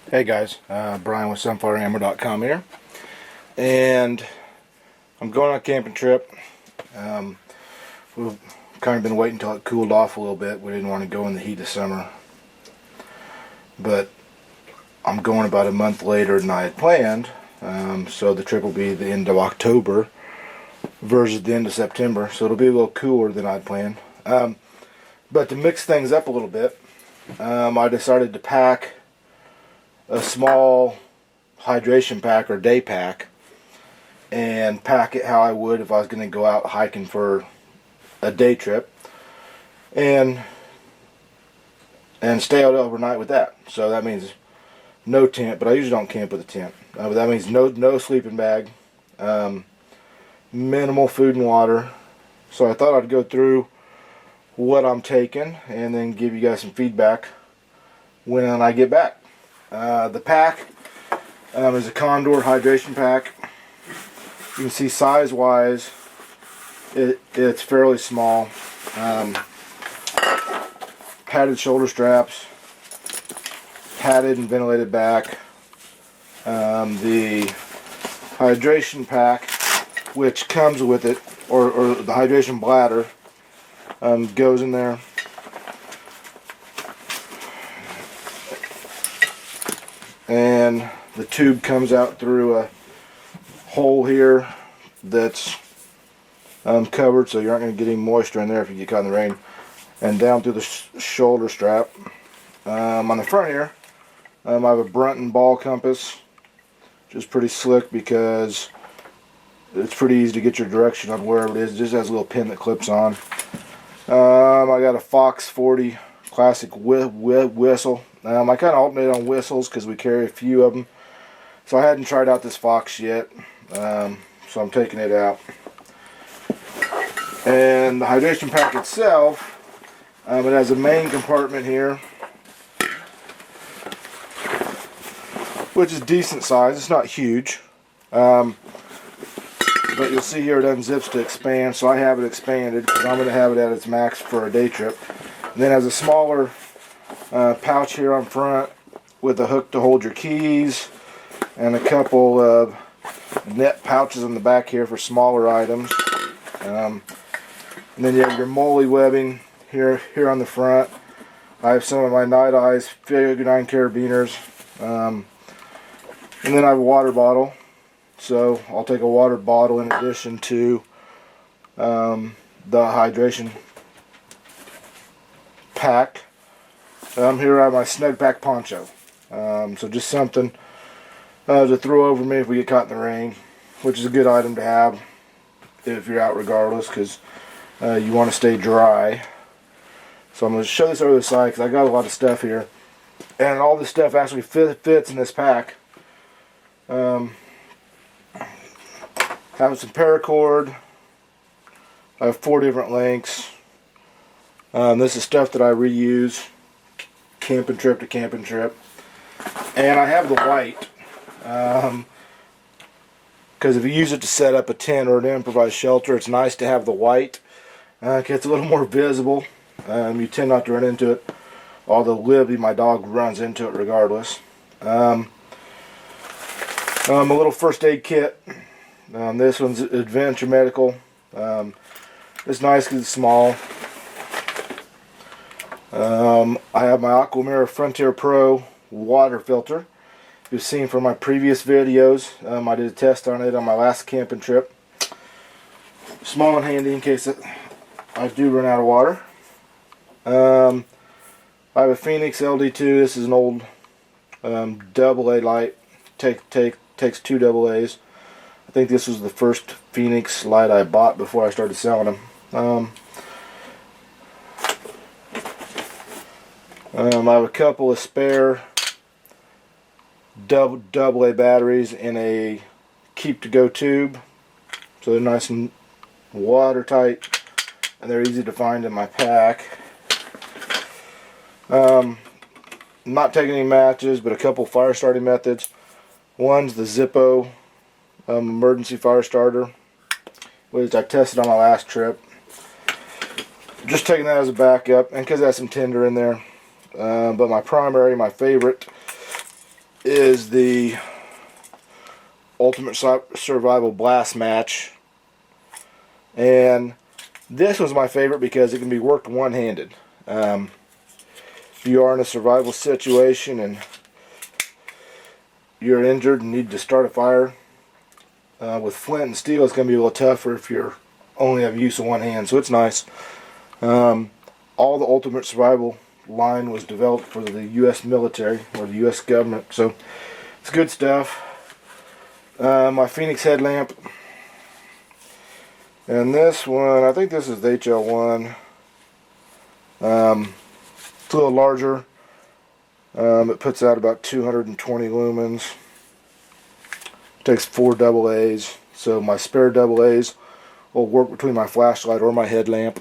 Hey guys, Brian with SunfireAmmo.com here, and I'm going on a camping trip. We've kind of been waiting until it cooled off a little bit. We didn't want to go in the heat of summer, but I'm going about a month later than I had planned, so the trip will be the end of October versus the end of September, so it'll be a little cooler than I'd planned. But to mix things up a little bit, I decided to pack a small hydration pack or day pack and pack it how I would if I was going to go out hiking for a day trip and stay out overnight with that. So that means no tent, but I usually don't camp with a tent. But that means no sleeping bag, minimal food and water. So I thought I'd go through what I'm taking and then give you guys some feedback when I get back. The pack is a Condor hydration pack. You can see size-wise, it's fairly small. Padded shoulder straps, padded and ventilated back. The hydration pack, which comes with it, or the hydration bladder, goes in there. And the tube comes out through a hole here that's covered, so you aren't going to get any moisture in there if you get caught in the rain, and down through the shoulder strap. On the front here, I have a Brunton ball compass, which is pretty slick because it's pretty easy to get your direction on wherever it is. It just has a little pin that clips on. I got a Fox 40 classic whistle. I kind of alternate on whistles because we carry a few of them. So I hadn't tried out this Fox yet, so I'm taking it out. And the hydration pack itself, it has a main compartment here, which is decent size. It's not huge, but you'll see here it unzips to expand, so I have it expanded because I'm going to have it at its max for a day trip. And then it has a smaller pouch here on front with a hook to hold your keys, and a couple of net pouches on the back here for smaller items. And then you have your MOLLE webbing here on the front. I have some of my Night Eyes Figure 9 carabiners, and then I have a water bottle. So I'll take a water bottle in addition to the hydration pack. Here I have my Snug Pack poncho. So just something to throw over me if we get caught in the rain, which is a good item to have if you're out regardless, because you want to stay dry. So I'm going to show this over the side because I got a lot of stuff here, and all this stuff actually fits in this pack. Having some paracord. I have 4 different lengths. This is stuff that I reuse camping trip to camping trip. And I have the white, because if you use it to set up a tent or an improvised shelter, it's nice to have the white. It's a little more visible. You tend not to run into it, although Libby, my dog, runs into it regardless. A little first aid kit. This one's Adventure Medical. It's nice because it's small. I have my Aquamira Frontier Pro water filter. You've seen from my previous videos, I did a test on it on my last camping trip. Small and handy in case I do run out of water. I have a Phoenix LD2. This is an old AA light. Takes 2 AA's. I think this was the first Phoenix light I bought before I started selling them. I have a couple of spare AA batteries in a keep-to-go tube, so they're nice and watertight, and they're easy to find in my pack. I'm not taking any matches, but a couple fire starting methods. One's the Zippo emergency fire starter, which I tested on my last trip. Just taking that as a backup, and because it has some tinder in there. But my favorite is the Ultimate Survival Blast Match, and this was my favorite because it can be worked one-handed. If you are in a survival situation and you're injured and need to start a fire, with flint and steel it's going to be a little tougher if you only have use of one hand, so it's nice. All the Ultimate Survival line was developed for the U.S. military or the U.S. government, so it's good stuff. My Phoenix headlamp, and this one, I think this is the HL1. It's a little larger. It puts out about 220 lumens. Takes 4 AA's, so my spare AA's will work between my flashlight or my headlamp.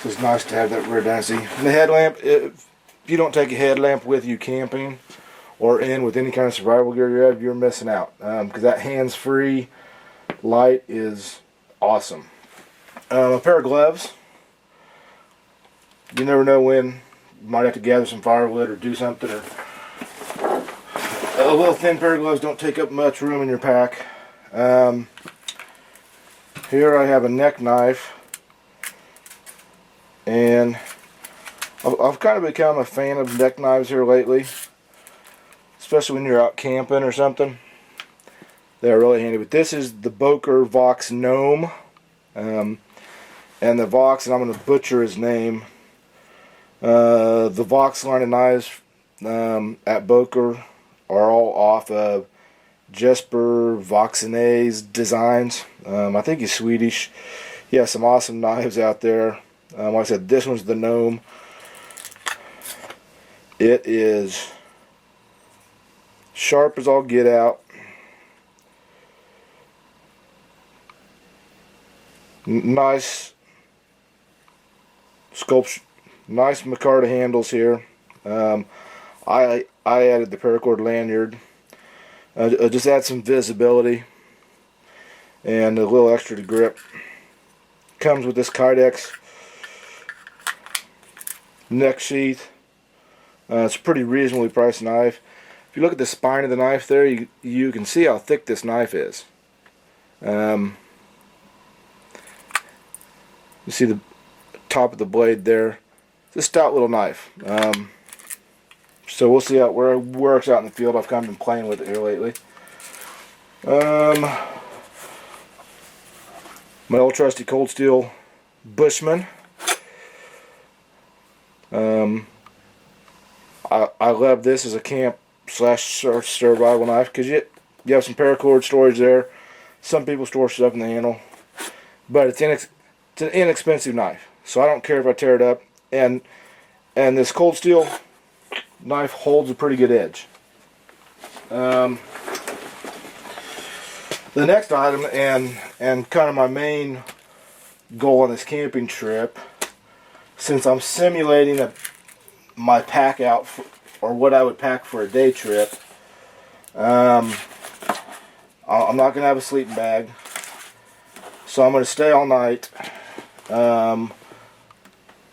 So it's nice to have that redundancy. And the headlamp, if you don't take a headlamp with you camping or in with any kind of survival gear you have, you're missing out, because that hands-free light is awesome. A pair of gloves. You never know when you might have to gather some firewood or do something. Or a little thin pair of gloves don't take up much room in your pack. Here I have a neck knife, and I've kind of become a fan of neck knives here lately, especially when you're out camping or something. They're really handy. But this is the Boker Vox Gnome, and the Vox, and I'm going to butcher his name. The Vox line of knives at Boker are all off of Jesper Voxenay's designs. I think he's Swedish. He has some awesome knives out there. Like I said, this one's the Gnome. It is sharp as all get out. Nice sculpture, nice micarta handles here. I added the paracord lanyard. Just add some visibility and a little extra to grip. Comes with this Kydex neck sheath. It's a pretty reasonably priced knife. If you look at the spine of the knife there, you can see how thick this knife is. You see the top of the blade there. It's a stout little knife. So we'll see how it works out in the field. I've kind of been playing with it here lately. My old trusty Cold Steel Bushman. I love this as a camp / survival knife because you have some paracord storage there. Some people store stuff in the handle, but it's an inexpensive knife, so I don't care if I tear it up. And this Cold Steel knife holds a pretty good edge. The next item, and kind of my main goal on this camping trip, since I'm simulating my pack out or what I would pack for a day trip, I'm not going to have a sleeping bag, so I'm going to stay all night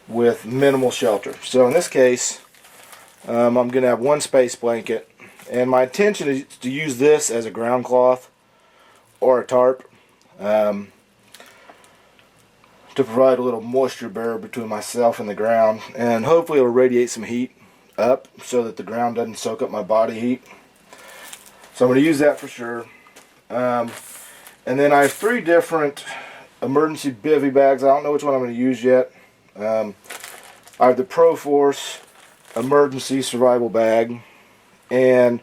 with minimal shelter. So in this case, I'm going to have one space blanket, and my intention is to use this as a ground cloth or a tarp to provide a little moisture barrier between myself and the ground, and hopefully it'll radiate some heat up so that the ground doesn't soak up my body heat. So I'm going to use that for sure. And then I have 3 different emergency bivy bags. I don't know which one I'm going to use yet. I have the ProForce emergency survival bag, and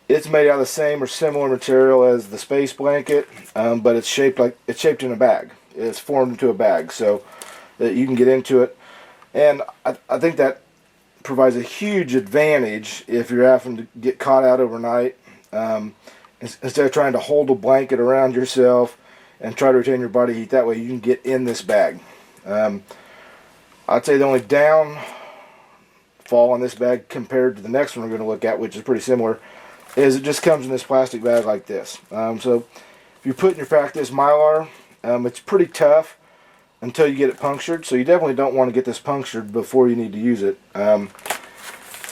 it's made out of the same or similar material as the space blanket, but it's shaped in a bag. It's formed into a bag so that you can get into it, and I think that provides a huge advantage if you're having to get caught out overnight. Instead of trying to hold a blanket around yourself and try to retain your body heat, that way you can get in this bag. I'd say the only downfall on this bag compared to the next one we're going to look at, which is pretty similar, is it just comes in this plastic bag like this. So if you put in your pack this Mylar, it's pretty tough until you get it punctured, so you definitely don't want to get this punctured before you need to use it.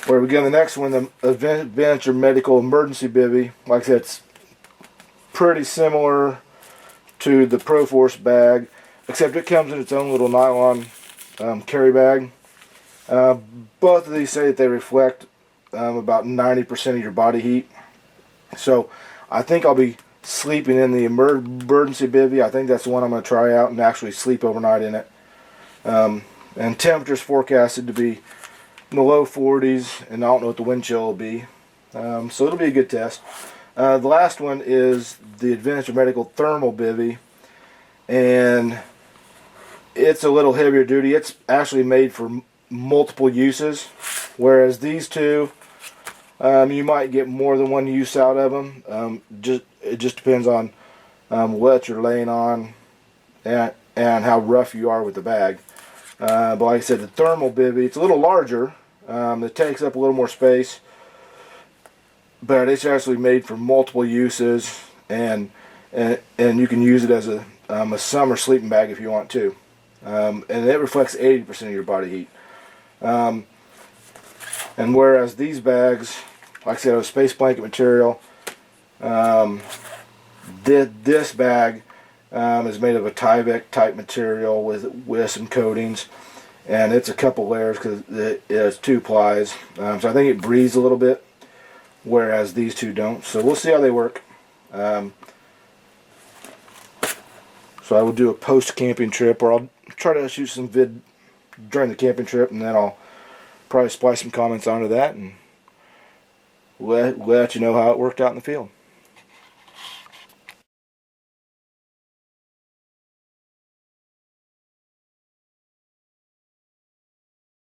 Where we go, the next one, the Adventure Medical Emergency Bivy. Like I said, it's pretty similar to the Pro-Force bag, except it comes in its own little nylon carry bag. Both of these say that they reflect about 90% of your body heat. So I think I'll be sleeping in the emergency bivy. I think that's the one I'm going to try out and actually sleep overnight in it. And temperatures forecasted to be in the low 40s, and I don't know what the wind chill will be. So it'll be a good test. The last one is the Adventure Medical Thermal Bivy, and it's a little heavier duty. It's actually made for multiple uses, whereas these two, you might get more than one use out of them. It just depends on what you're laying on and how rough you are with the bag. But like I said, the thermal bivy, it's a little larger. It takes up a little more space, but it's actually made for multiple uses, and you can use it as a summer sleeping bag if you want to. And it reflects 80% of your body heat. And whereas these bags, like I said, are space blanket material, this bag is made of a Tyvek type material with some coatings, and it's a couple layers because it has 2 plies. So I think it breathes a little bit, whereas these two don't. So we'll see how they work. So I will do a post-camping trip, or I'll try to shoot some vid during the camping trip, and then I'll probably splice some comments onto that and let you know how it worked out in the field.